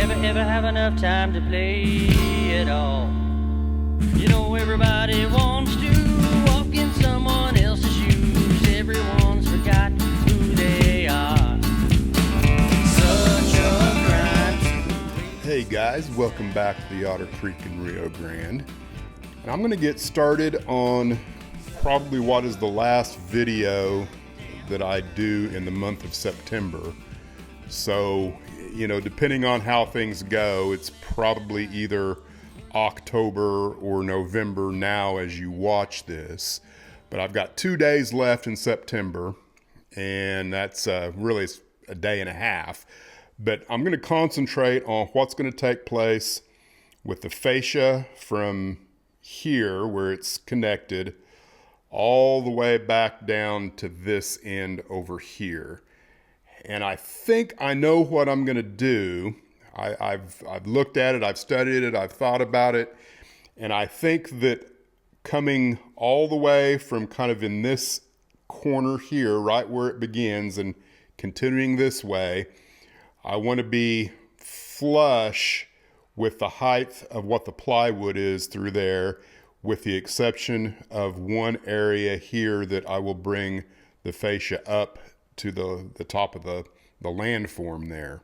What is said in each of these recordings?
never ever have enough time to play it all. You know everybody wants to walk in someone else's shoes. Everyone's forgot who they are. Such a grind. Hey guys, welcome back to the Otter Creek in Rio Grande. And I'm going to get started on probably what is the last video that I do in the month of September. So, you know, depending on how things go, it's probably either October or November now as you watch this. But I've got 2 days left in September, and that's really a day and a half. But I'm going to concentrate on what's going to take place with the fascia from here where it's connected all the way back down to this end over here. And I think I know what I'm going to do. I've looked at it, I've studied it, I've thought about it, and I think that coming all the way from kind of in this corner here, right where it begins, and continuing this way, I want to be flush with the height of what the plywood is through there, with the exception of one area here that I will bring the fascia up to the top of the landform there.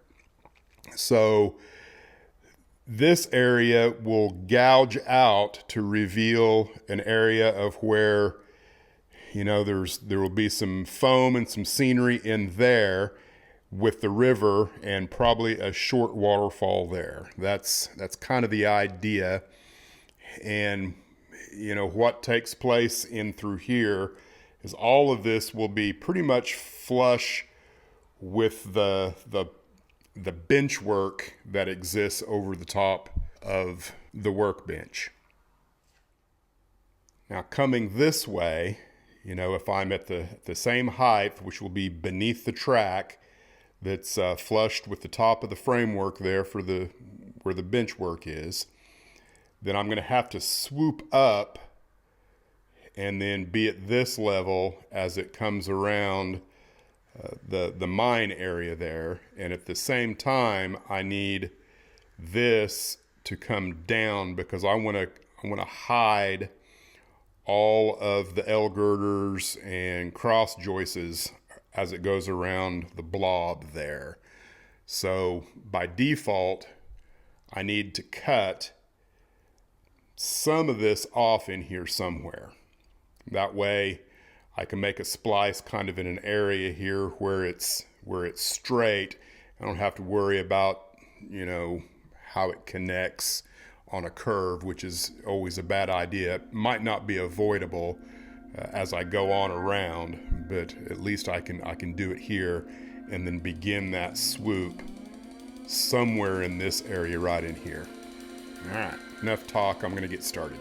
So this area will gouge out to reveal an area of where, you know, there will be some foam and some scenery in there with the river and probably a short waterfall there. That's kind of the idea. And, you know, what takes place in through here is all of this will be pretty much flush with the bench work that exists over the top of the workbench. Now coming this way, you know, if I'm at the same height, which will be beneath the track, that's flushed with the top of the framework there for where the bench work is, then I'm going to have to swoop up and then be at this level as it comes around the mine area there. And at the same time, I need this to come down because I want to hide all of the L girders and cross joists as it goes around the blob there. So by default, I need to cut some of this off in here somewhere. That way I can make a splice kind of in an area here where it's straight. I don't have to worry about, you know, how it connects on a curve, which is always a bad idea. It might not be avoidable as I go on around, but at least I can do it here and then begin that swoop somewhere in this area right in here. All right, enough talk. I'm going to get started.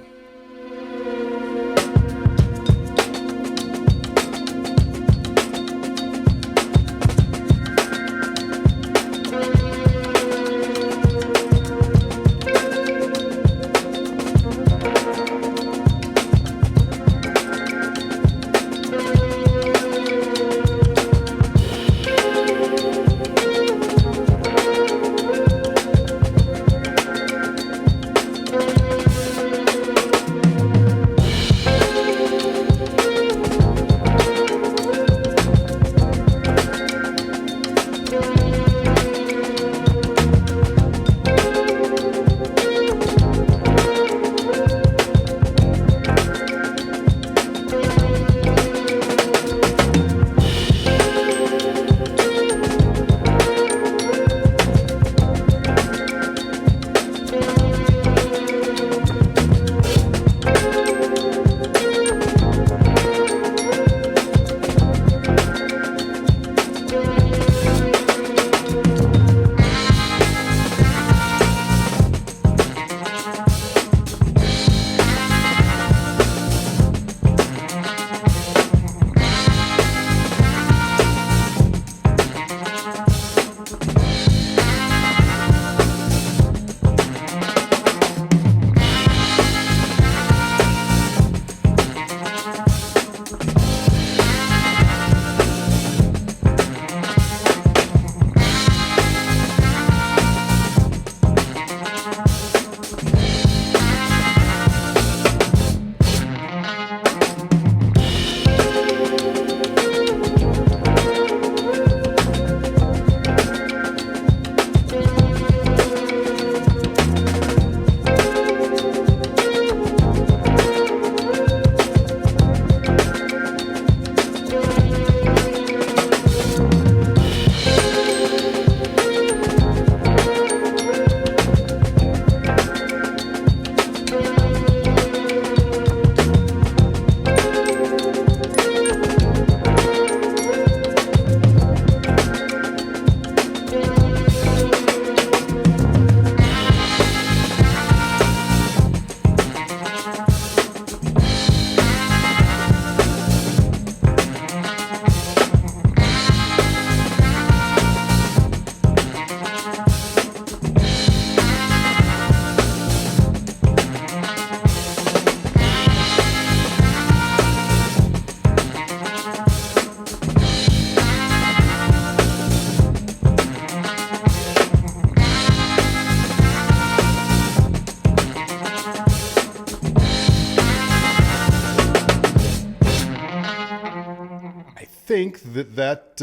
think that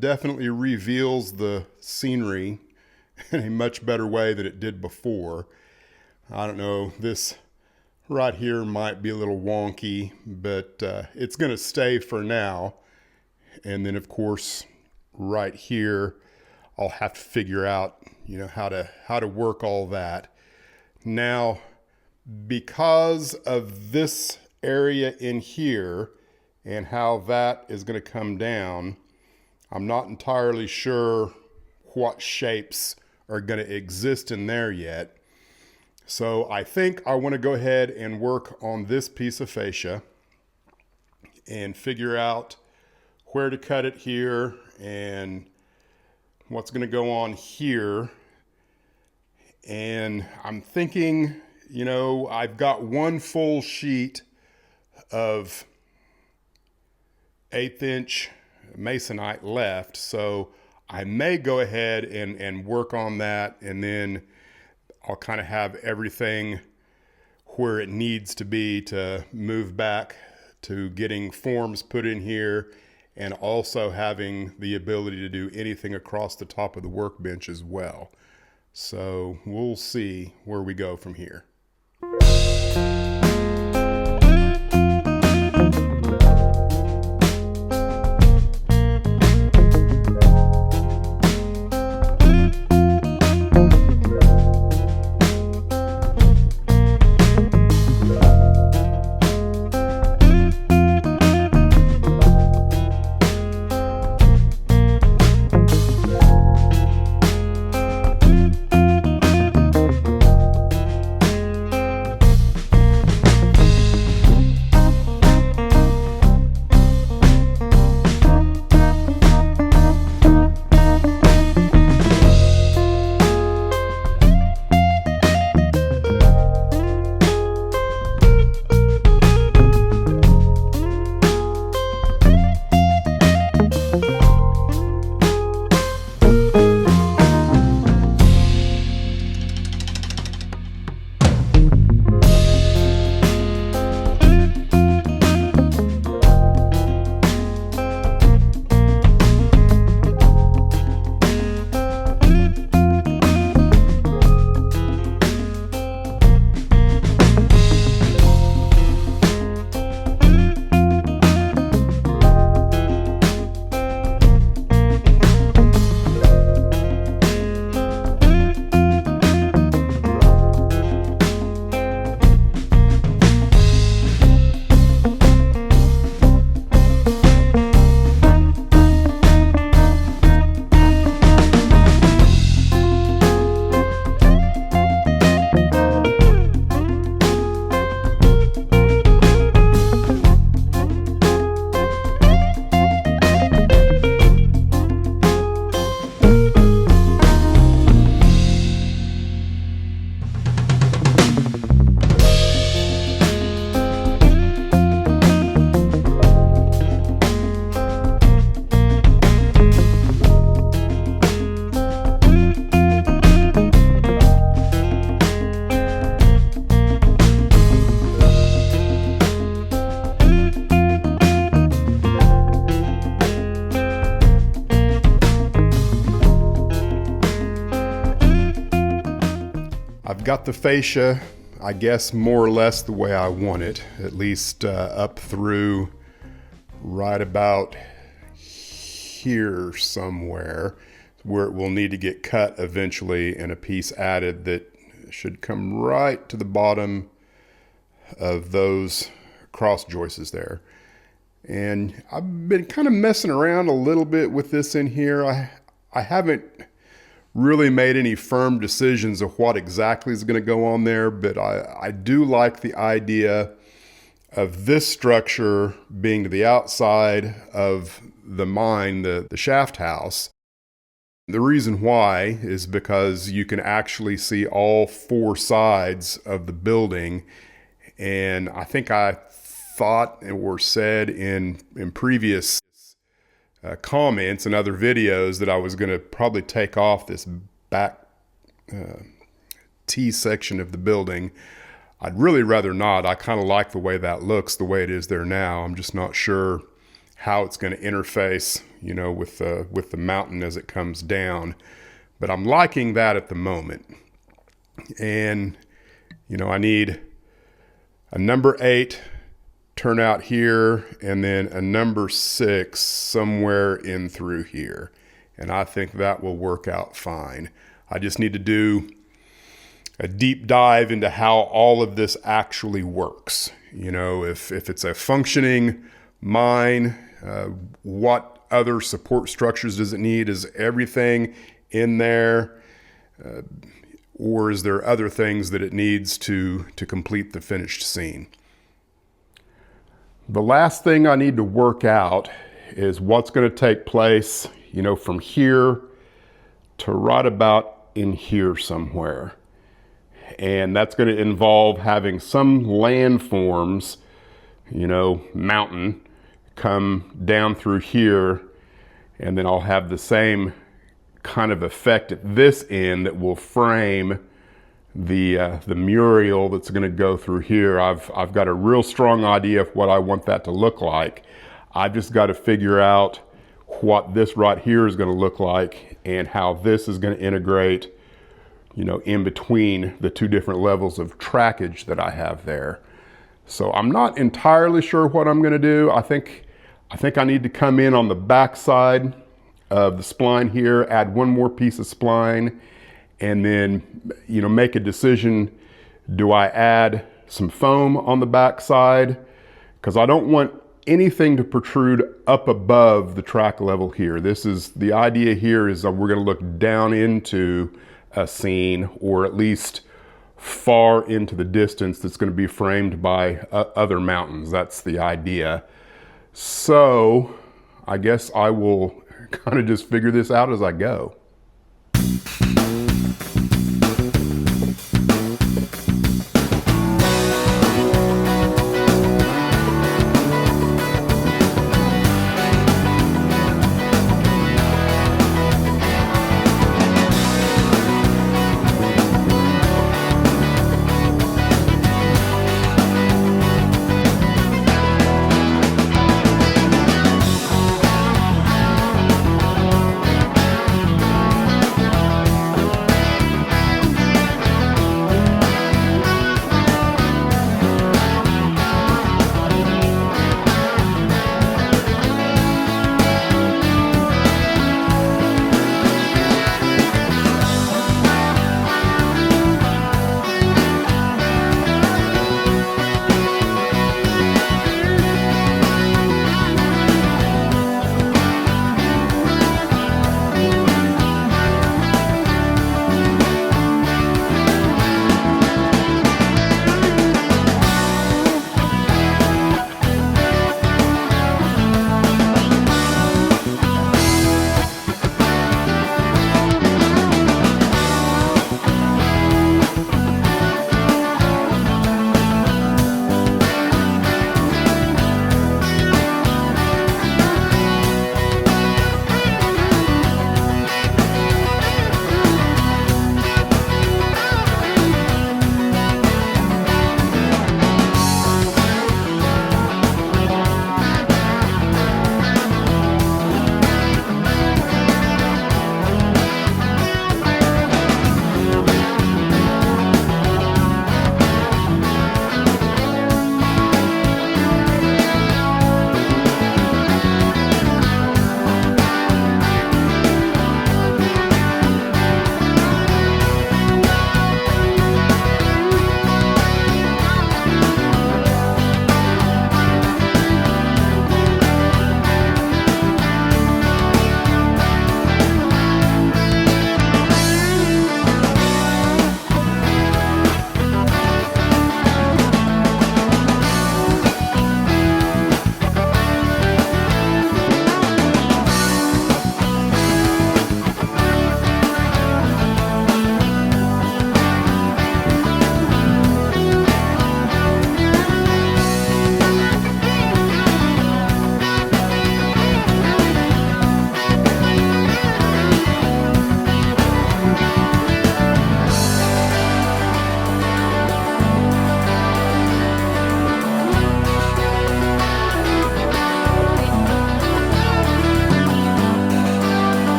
definitely reveals the scenery in a much better way than it did before. I don't know, this right here might be a little wonky, but it's going to stay for now. And then of course, right here, I'll have to figure out, how to work all that. Now, because of this area in here and how that is going to come down, I'm not entirely sure what shapes are going to exist in there yet. So I think I want to go ahead and work on this piece of fascia and figure out where to cut it here and what's going to go on here. And I'm thinking, I've got one full sheet of 1/8 inch masonite left, so I may go ahead and work on that, and then I'll kind of have everything where it needs to be to move back to getting forms put in here, and also having the ability to do anything across the top of the workbench as well. So we'll see where we go from here. I've got the fascia, I guess, more or less the way I want it, at least up through right about here somewhere, where it will need to get cut eventually and a piece added that should come right to the bottom of those cross joists there. And I've been kind of messing around a little bit with this in here. I haven't really made any firm decisions of what exactly is going to go on there, but I do like the idea of this structure being to the outside of the mine, the shaft house. The reason why is because you can actually see all four sides of the building. And I think I thought or said in previous comments and other videos that I was going to probably take off this back T section of the building. I'd really rather not. I kind of like the way that looks, the way it is there now. I'm just not sure how it's going to interface, with the mountain as it comes down. But I'm liking that at the moment. And, I need a number 8 turnout here, and then a number 6 somewhere in through here. And I think that will work out fine. I just need to do a deep dive into how all of this actually works. If it's a functioning mine, what other support structures does it need? Is everything in there? Or is there other things that it needs to complete the finished scene? The last thing I need to work out is what's going to take place, from here to right about in here somewhere. And that's going to involve having some landforms, mountain, come down through here, and then I'll have the same kind of effect at this end that will frame the mural that's going to go through here. I've got a real strong idea of what I want that to look like. I've just got to figure out what this right here is going to look like and how this is going to integrate, in between the two different levels of trackage that I have there. So I'm not entirely sure what I'm going to do. I think I need to come in on the back side of the spline here, add one more piece of spline, and then, make a decision. Do I add some foam on the back side? Because I don't want anything to protrude up above the track level here. The idea here is that we're going to look down into a scene, or at least far into the distance that's going to be framed by other mountains. That's the idea. So I guess I will kind of just figure this out as I go.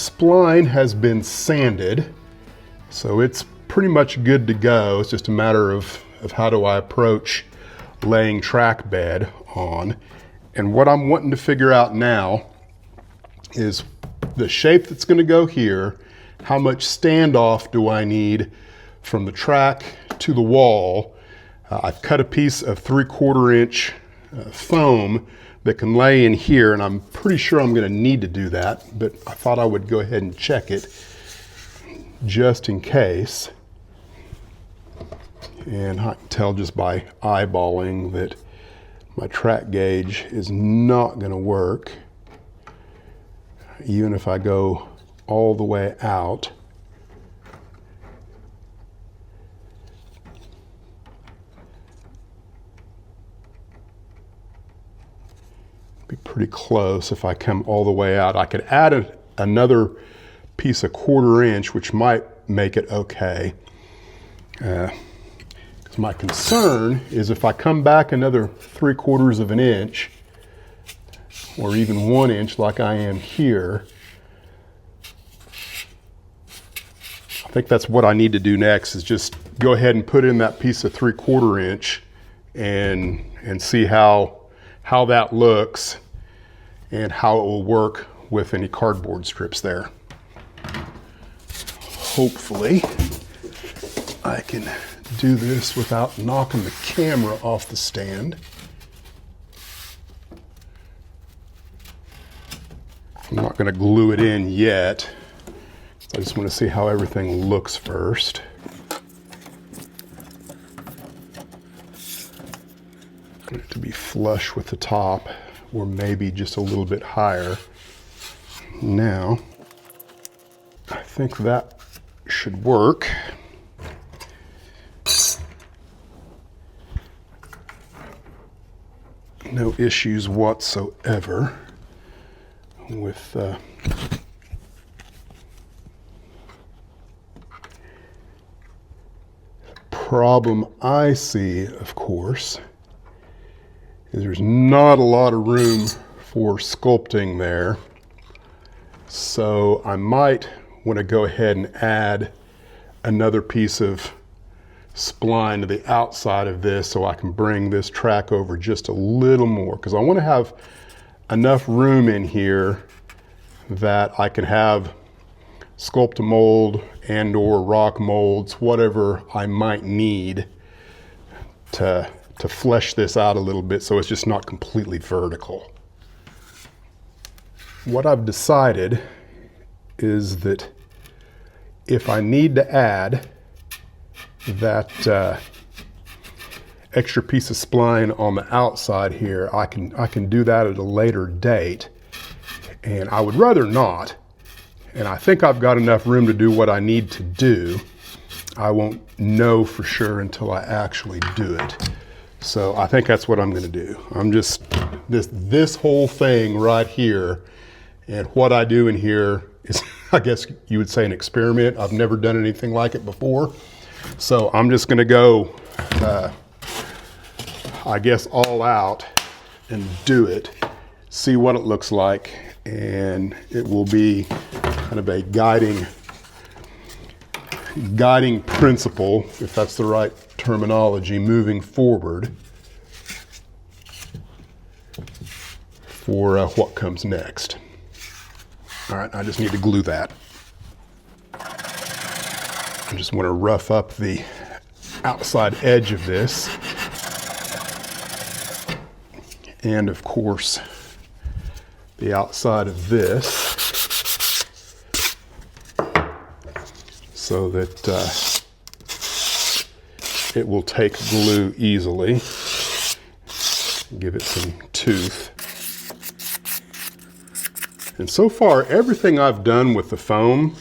spline has been sanded, so it's pretty much good to go. It's just a matter of how do I approach laying track bed on. And what I'm wanting to figure out now is the shape that's going to go here. How much standoff do I need from the track to the wall? I've cut a piece of 3/4 inch foam that can lay in here, and I'm pretty sure I'm going to need to do that, but I thought I would go ahead and check it just in case. And I can tell just by eyeballing that my track gauge is not going to work, even if I go all the way out. Be pretty close if I come all the way out. I could add another piece of 1/4 inch, which might make it okay. My concern is if I come back another 3/4 of an inch, or even 1 inch like I am here, I think that's what I need to do next, is just go ahead and put in that piece of 3/4 inch and see how that looks and how it will work with any cardboard strips there. Hopefully I can do this without knocking the camera off the stand. I'm not going to glue it in yet. I just want to see how everything looks first. I want it to be flush with the top, or maybe just a little bit higher. Now, I think that should work. No issues whatsoever with problem I see, of course, is there's not a lot of room for sculpting there. So I might want to go ahead and add another piece of spline to the outside of this so I can bring this track over just a little more, because I want to have enough room in here that I can have sculpt-a-mold and or rock molds, whatever I might need to flesh this out a little bit so it's just not completely vertical. What I've decided is that if I need to add that extra piece of spline on the outside here, I can do that at a later date, and I would rather not. And I think I've got enough room to do what I need to do. I won't know for sure until I actually do it. So I think that's what I'm going to do. I'm just this whole thing right here, and what I do in here is, I guess you would say, an experiment. I've never done anything like it before. So I'm just going to go, I guess, all out and do it, see what it looks like, and it will be kind of a guiding principle, if that's the right terminology, moving forward for what comes next. All right, I just need to glue that. I just want to rough up the outside edge of this. And of course, the outside of this, so that it will take glue easily. Give it some tooth. And so far, everything I've done with the foam,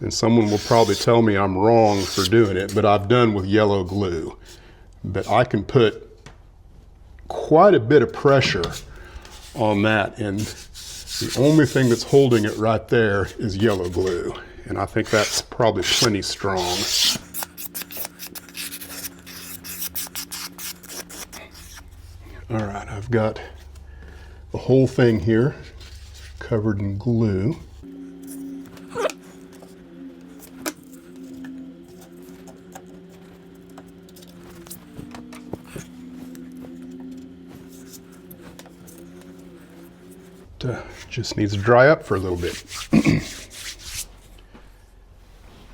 and someone will probably tell me I'm wrong for doing it, but I've done with yellow glue. But I can put quite a bit of pressure on that, and the only thing that's holding it right there is yellow glue. And I think that's probably plenty strong. All right, I've got the whole thing here covered in glue. just needs to dry up for a little bit.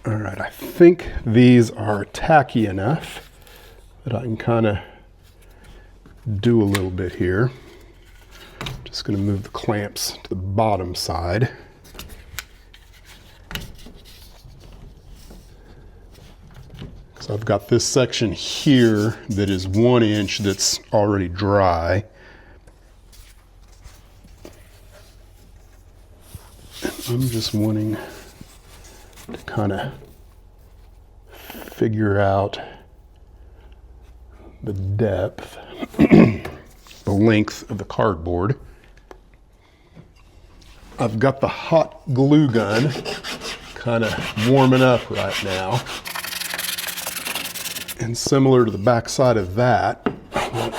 All right, I think these are tacky enough that I can kind of do a little bit here. Just going to move the clamps to the bottom side. So I've got this section here that is 1 inch that's already dry. I'm just wanting to kind of figure out the depth, the length of the cardboard. I've got the hot glue gun kind of warming up right now. And similar to the back side of that, I want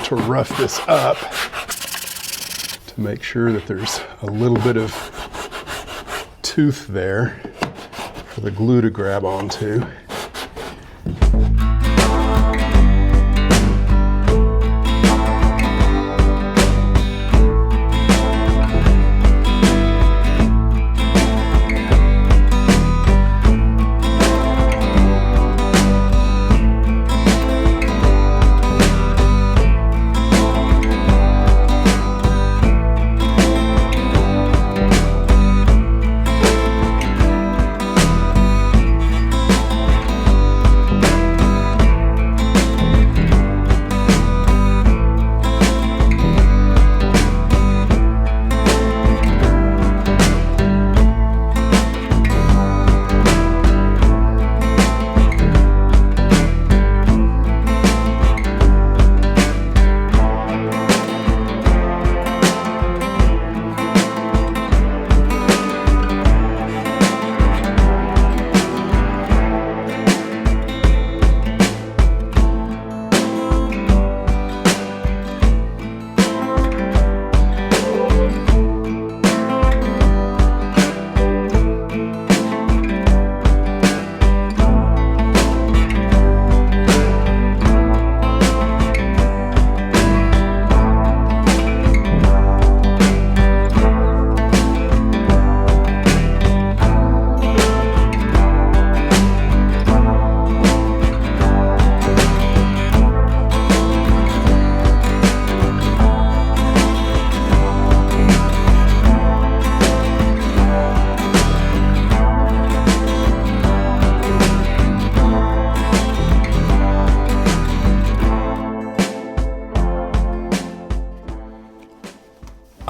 to rough this up to make sure that there's a little bit of tooth there for the glue to grab onto.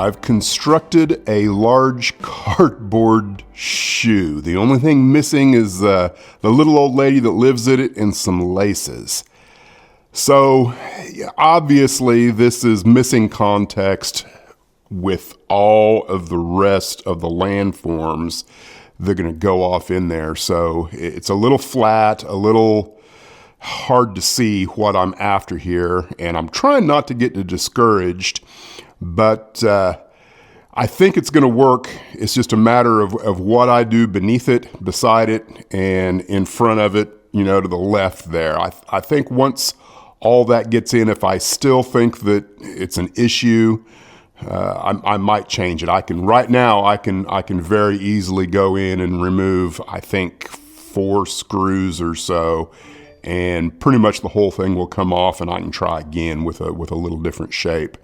I've constructed a large cardboard shoe. The only thing missing is the little old lady that lives in it and some laces. So obviously this is missing context with all of the rest of the landforms that are going to go off in there. So it's a little flat, a little hard to see what I'm after here, and I'm trying not to get discouraged, but I think it's going to work. It's just a matter of what I do beneath it, beside it, and in front of it, you know, to the left there. I think once all that gets in, if I still think that it's an issue, I might change it. Right now I can very easily go in and remove, I think, 4 screws or so, and pretty much the whole thing will come off, and I can try again with a little different shape.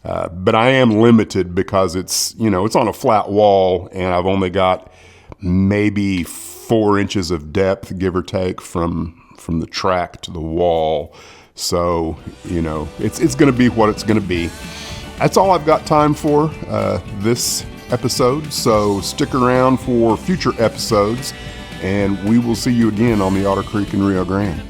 But I am limited because it's on a flat wall, and I've only got maybe 4 inches of depth, give or take, from the track to the wall. So, it's going to be what it's going to be. That's all I've got time for this episode. So stick around for future episodes, and we will see you again on the Otter Creek in Rio Grande.